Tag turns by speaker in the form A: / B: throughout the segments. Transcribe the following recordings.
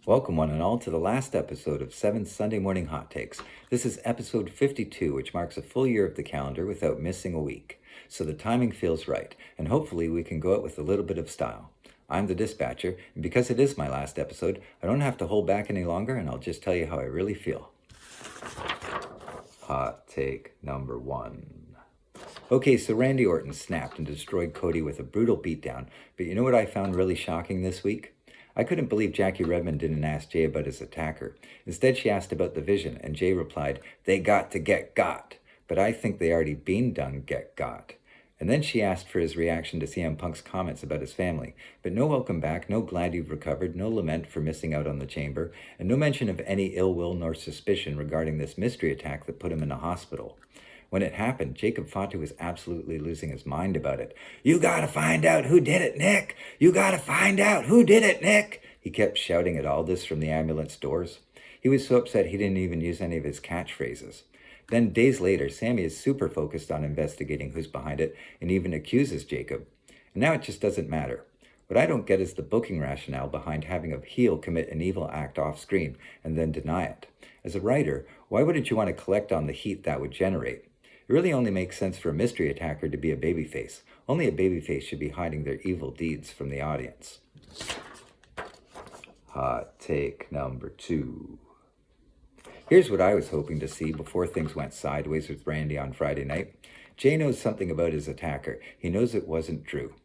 A: Welcome, one and all, to the last episode of 7 Sunday Morning Hot Takes. This is episode 52, which marks a full year of the calendar without missing a week. So the timing feels right, and hopefully we can go out with a little bit of style. I'm the dispatcher, and because it is my last episode, I don't have to hold back any longer, and I'll just tell you how I really feel. Hot take number 1. Okay, so Randy Orton snapped and destroyed Cody with a brutal beatdown, but you know what I found really shocking this week? I couldn't believe Jackie Redmond didn't ask Jay about his attacker. Instead, she asked about the vision, and Jay replied, "They got to get got." But I think they already been done get got. And then she asked for his reaction to CM Punk's comments about his family. But no welcome back, no glad you've recovered, no lament for missing out on the chamber, and no mention of any ill will nor suspicion regarding this mystery attack that put him in a hospital. When it happened, Jacob Fatu was absolutely losing his mind about it. "You gotta find out who did it, Nick! You gotta find out who did it, Nick!" He kept shouting at Aldous from the ambulance doors. He was so upset he didn't even use any of his catchphrases. Then, days later, Sammy is super focused on investigating who's behind it and even accuses Jacob. And now it just doesn't matter. What I don't get is the booking rationale behind having a heel commit an evil act off screen and then deny it. As a writer, why wouldn't you want to collect on the heat that would generate? It really only makes sense for a mystery attacker to be a babyface. Only a babyface should be hiding their evil deeds from the audience. Hot take number 2. Here's what I was hoping to see before things went sideways with Randy on Friday night. Jay knows something about his attacker. He knows it wasn't Drew.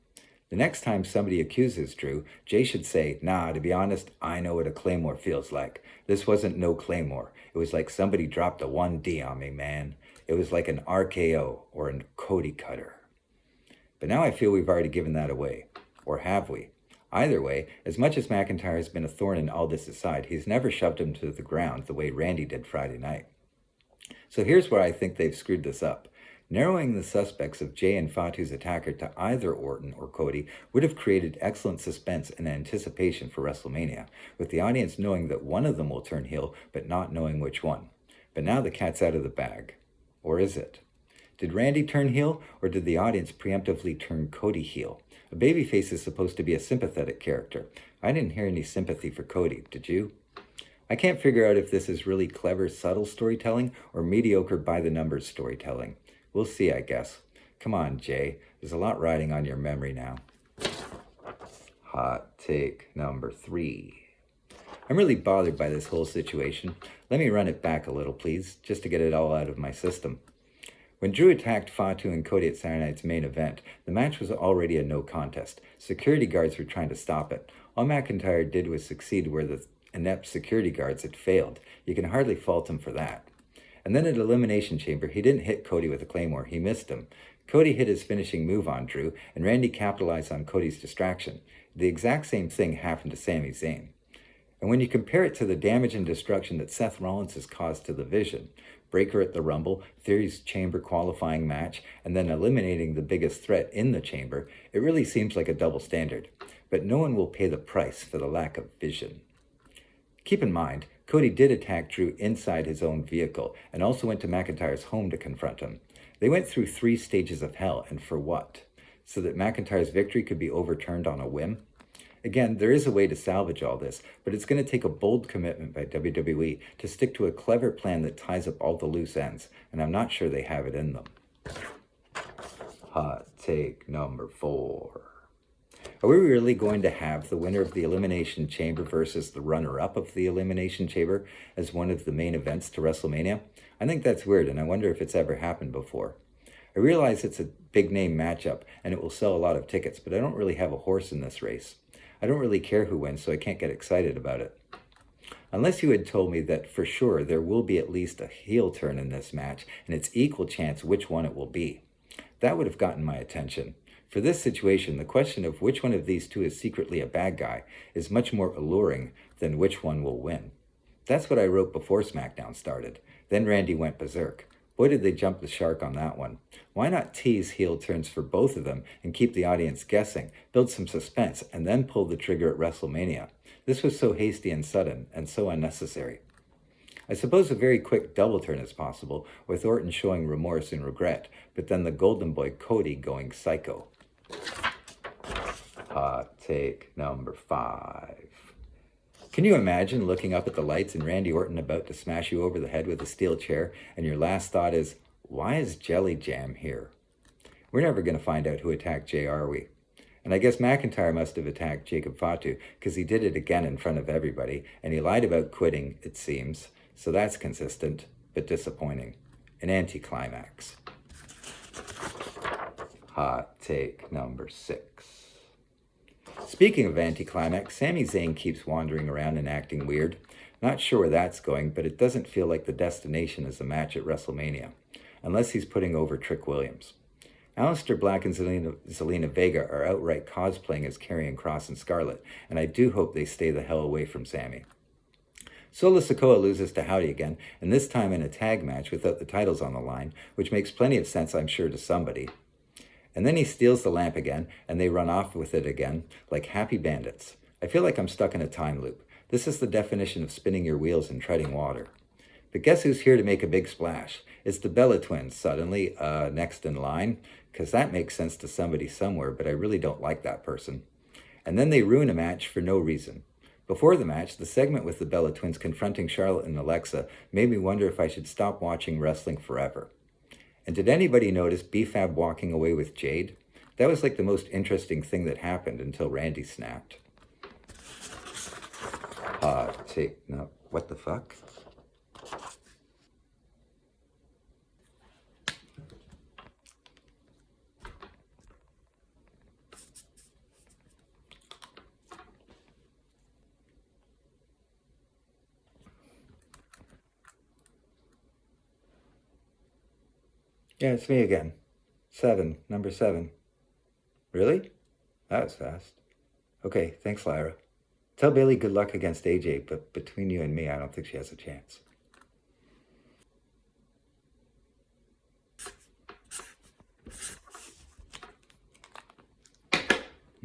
A: The next time somebody accuses Drew, Jay should say, "Nah, to be honest, I know what a claymore feels like. This wasn't no claymore. It was like somebody dropped a 1D on me, man. It was like an RKO or a Cody cutter." But now I feel we've already given that away. Or have we? Either way, as much as McIntyre has been a thorn in Aldous' side, he's never shoved him to the ground the way Randy did Friday night. So here's where I think they've screwed this up. Narrowing the suspects of Jay and Fatu's attacker to either Orton or Cody would have created excellent suspense and anticipation for WrestleMania, with the audience knowing that one of them will turn heel, but not knowing which one. But now the cat's out of the bag. Or is it? Did Randy turn heel, or did the audience preemptively turn Cody heel? A babyface is supposed to be a sympathetic character. I didn't hear any sympathy for Cody, did you? I can't figure out if this is really clever, subtle storytelling or mediocre by-the-numbers storytelling. We'll see, I guess. Come on, Jay. There's a lot riding on your memory now. Hot take number 3. I'm really bothered by this whole situation. Let me run it back a little, please, just to get it all out of my system. When Drew attacked Fatu and Cody at Saturday night's main event, the match was already a no contest. Security guards were trying to stop it. All McIntyre did was succeed where the inept security guards had failed. You can hardly fault him for that. And then at Elimination Chamber, he didn't hit Cody with a claymore, he missed him. Cody hit his finishing move on Drew, and Randy capitalized on Cody's distraction. The exact same thing happened to Sami Zayn. And when you compare it to the damage and destruction that Seth Rollins has caused to the Vision, Breaker at the Rumble, Theory's Chamber qualifying match, and then eliminating the biggest threat in the Chamber, it really seems like a double standard. But no one will pay the price for the lack of vision. Keep in mind, Cody did attack Drew inside his own vehicle and also went to McIntyre's home to confront him. They went through 3 stages of hell, and for what? So that McIntyre's victory could be overturned on a whim? Again, there is a way to salvage all this, but it's going to take a bold commitment by WWE to stick to a clever plan that ties up all the loose ends, and I'm not sure they have it in them. Hot take number 4. Are we really going to have the winner of the Elimination Chamber versus the runner-up of the Elimination Chamber as one of the main events to WrestleMania? I think that's weird, and I wonder if it's ever happened before. I realize it's a big-name matchup, and it will sell a lot of tickets, but I don't really have a horse in this race. I don't really care who wins, so I can't get excited about it. Unless you had told me that for sure there will be at least a heel turn in this match, and it's equal chance which one it will be. That would have gotten my attention. For this situation, the question of which one of these two is secretly a bad guy is much more alluring than which one will win. That's what I wrote before SmackDown started. Then Randy went berserk. Boy, did they jump the shark on that one. Why not tease heel turns for both of them and keep the audience guessing, build some suspense, and then pull the trigger at WrestleMania? This was so hasty and sudden, and so unnecessary. I suppose a very quick double turn is possible, with Orton showing remorse and regret, but then the Golden Boy Cody going psycho. Hot take number 5. Can you imagine looking up at the lights and Randy Orton about to smash you over the head with a steel chair, and your last thought is, why is Jelly Jam here? We're never going to find out who attacked Jay, are we? And I guess McIntyre must have attacked Ep.52 because he did it again in front of everybody, and he lied about quitting, it seems. So that's consistent, but disappointing. An anticlimax. Hot take number 6. Speaking of anticlimax, Sami Zayn keeps wandering around and acting weird. Not sure where that's going, but it doesn't feel like the destination is a match at WrestleMania, unless he's putting over Trick Williams. Aleister Black and Zelina Vega are outright cosplaying as Karrion Kross and Scarlett, and I do hope they stay the hell away from Sami. Solo Sikoa loses to Howdy again, and this time in a tag match without the titles on the line, which makes plenty of sense, I'm sure, to somebody. And then he steals the lamp again, and they run off with it again, like happy bandits. I feel like I'm stuck in a time loop. This is the definition of spinning your wheels and treading water. But guess who's here to make a big splash? It's the Bella Twins, suddenly, next in line, because that makes sense to somebody somewhere, but I really don't like that person. And then they ruin a match for no reason. Before the match, the segment with the Bella Twins confronting Charlotte and Alexa made me wonder if I should stop watching wrestling forever. And did anybody notice B-Fab walking away with Jade? That was like the most interesting thing that happened until Randy snapped. No, what the fuck? Yeah, it's me again. 7, number 7. Really? That was fast. Okay, thanks, Lyra. Tell Bailey good luck against AJ, but between you and me, I don't think she has a chance.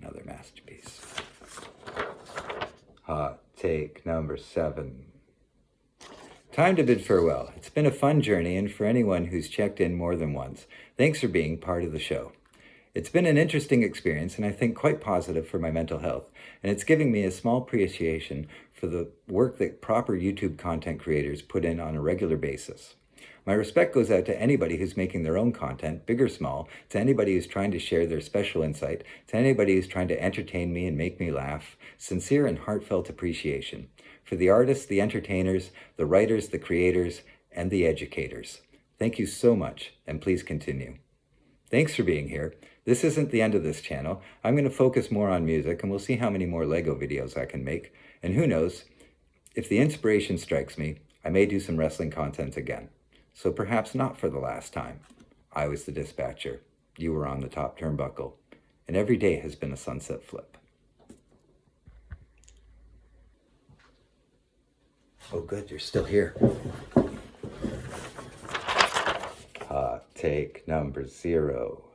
A: Another masterpiece. Hot take number 7. Time to bid farewell. It's been a fun journey, and for anyone who's checked in more than once, thanks for being part of the show. It's been an interesting experience, and I think quite positive for my mental health, and it's giving me a small appreciation for the work that proper YouTube content creators put in on a regular basis. My respect goes out to anybody who's making their own content, big or small, to anybody who's trying to share their special insight, to anybody who's trying to entertain me and make me laugh. Sincere and heartfelt appreciation. For the artists, the entertainers, the writers, the creators, and the educators. Thank you so much, and please continue. Thanks for being here. This isn't the end of this channel. I'm going to focus more on music, and we'll see how many more Lego videos I can make. And who knows, if the inspiration strikes me, I may do some wrestling content again. So perhaps not for the last time. I was the dispatcher. You were on the top turnbuckle. And every day has been a sunset flip. Oh good, you're still here. Hot take number 0.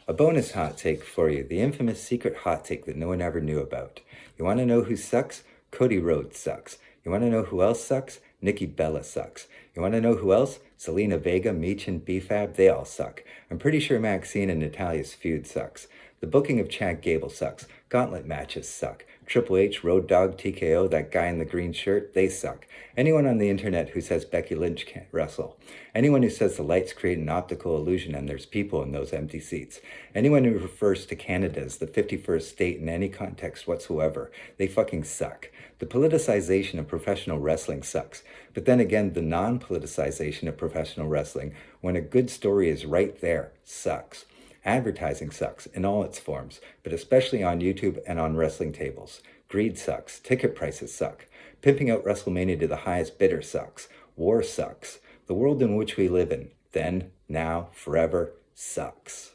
A: A bonus hot take for you, the infamous secret hot take that no one ever knew about. You want to know who sucks? Cody Rhodes sucks. You want to know who else sucks? Nikki Bella sucks. You want to know who else? Zelina Vega, Meech, and B-Fab, they all suck. I'm pretty sure Maxine and Natalia's feud sucks. The booking of Chad Gable sucks. Gauntlet matches suck. Triple H, Road Dogg, TKO, that guy in the green shirt, they suck. Anyone on the internet who says Becky Lynch can't wrestle. Anyone who says the lights create an optical illusion and there's people in those empty seats. Anyone who refers to Canada as the 51st state in any context whatsoever, they fucking suck. The politicization of professional wrestling sucks. But then again, the non-politicization of professional wrestling, when a good story is right there, sucks. Advertising sucks in all its forms, but especially on YouTube and on wrestling tables. Greed sucks. Ticket prices suck. Pimping out WrestleMania to the highest bidder sucks. War sucks. The world in which we live in, then, now, forever, sucks.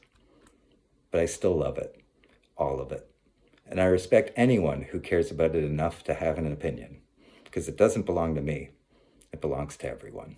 A: But I still love it. All of it. And I respect anyone who cares about it enough to have an opinion. Because it doesn't belong to me. It belongs to everyone.